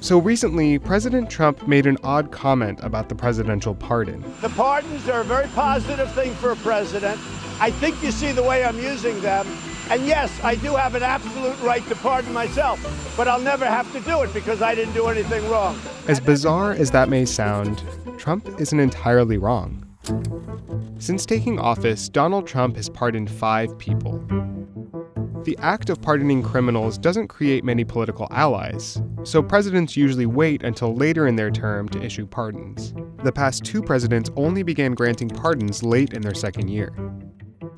So recently, President Trump made an odd comment about the presidential pardon. The pardons are a very positive thing for a president. I think you see the way I'm using them. And yes, I do have an absolute right to pardon myself, but I'll never have to do it because I didn't do anything wrong. As bizarre as that may sound, Trump isn't entirely wrong. Since taking office, Donald Trump has pardoned 5 people. The act of pardoning criminals doesn't create many political allies, so presidents usually wait until later in their term to issue pardons. The past 2 presidents only began granting pardons late in their second year.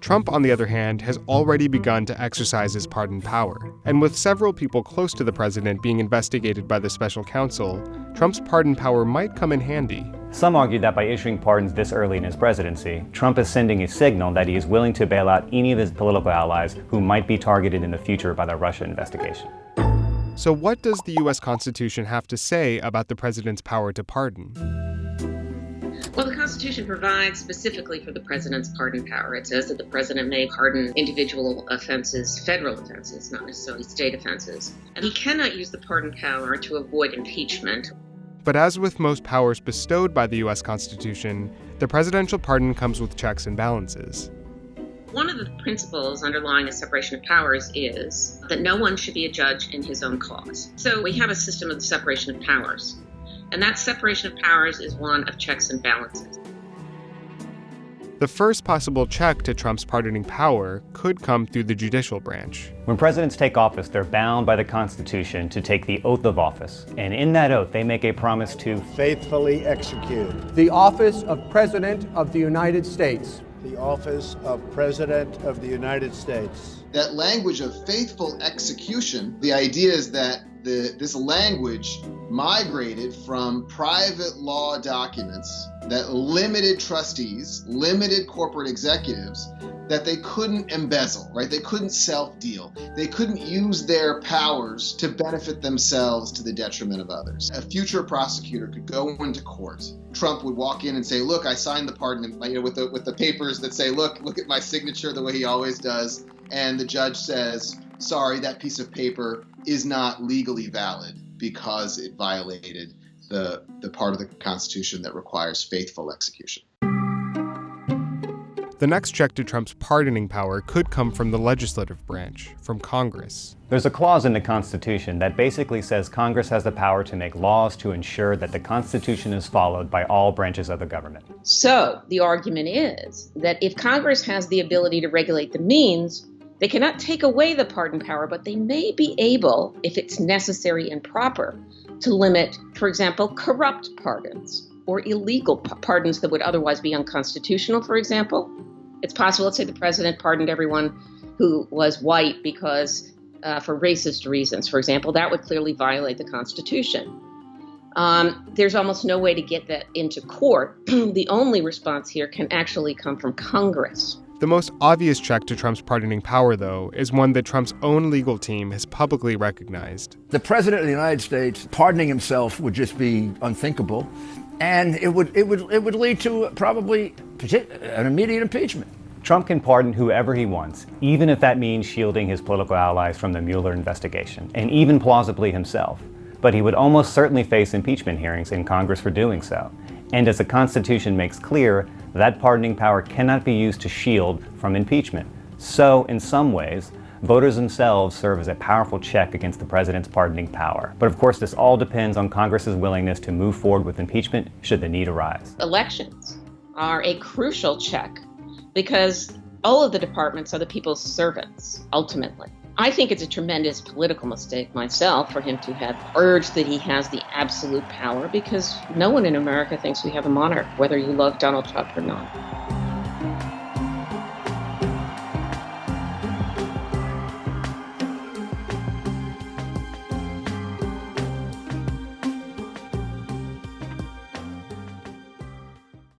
Trump, on the other hand, has already begun to exercise his pardon power, and with several people close to the president being investigated by the special counsel, Trump's pardon power might come in handy. Some argue that by issuing pardons this early in his presidency, Trump is sending a signal that he is willing to bail out any of his political allies who might be targeted in the future by the Russia investigation. So what does the U.S. Constitution have to say about the president's power to pardon? Well, the Constitution provides specifically for the president's pardon power. It says that the president may pardon individual offenses, federal offenses, not necessarily state offenses. And he cannot use the pardon power to avoid impeachment. But as with most powers bestowed by the U.S. Constitution, the presidential pardon comes with checks and balances. One of the principles underlying the separation of powers is that no one should be a judge in his own cause. So we have a system of the separation of powers. And that separation of powers is one of checks and balances. The first possible check to Trump's pardoning power could come through the judicial branch. When presidents take office, they're bound by the Constitution to take the oath of office. And in that oath, they make a promise to faithfully execute the office of President of the United States. The office of President of the United States. That language of faithful execution, the idea is that this language migrated from private law documents that limited trustees, limited corporate executives, that they couldn't embezzle, right? They couldn't self-deal. They couldn't use their powers to benefit themselves to the detriment of others. A future prosecutor could go into court. Trump would walk in and say, look, I signed the pardon, with the papers that say, look at my signature the way he always does. And the judge says, sorry, that piece of paper is not legally valid because it violated the part of the Constitution that requires faithful execution. The next check to Trump's pardoning power could come from the legislative branch, from Congress. There's a clause in the Constitution that basically says Congress has the power to make laws to ensure that the Constitution is followed by all branches of the government. So the argument is that if Congress has the ability to regulate the means, they cannot take away the pardon power, but they may be able, if it's necessary and proper, to limit, for example, corrupt pardons or illegal pardons that would otherwise be unconstitutional, for example. It's possible, let's say the president pardoned everyone who was white because for racist reasons, for example. That would clearly violate the Constitution. There's almost no way to get that into court. The only response here can actually come from Congress. The most obvious check to Trump's pardoning power, though, is one that Trump's own legal team has publicly recognized. The President of the United States pardoning himself would just be unthinkable, and it would lead to probably an immediate impeachment. Trump can pardon whoever he wants, even if that means shielding his political allies from the Mueller investigation, and even plausibly himself. But he would almost certainly face impeachment hearings in Congress for doing so. And as the Constitution makes clear, that pardoning power cannot be used to shield from impeachment. So, in some ways, voters themselves serve as a powerful check against the president's pardoning power. But of course, this all depends on Congress's willingness to move forward with impeachment should the need arise. Elections are a crucial check because all of the departments are the people's servants, ultimately. I think it's a tremendous political mistake myself for him to have urged that he has the absolute power, because no one in America thinks we have a monarch, whether you love Donald Trump or not.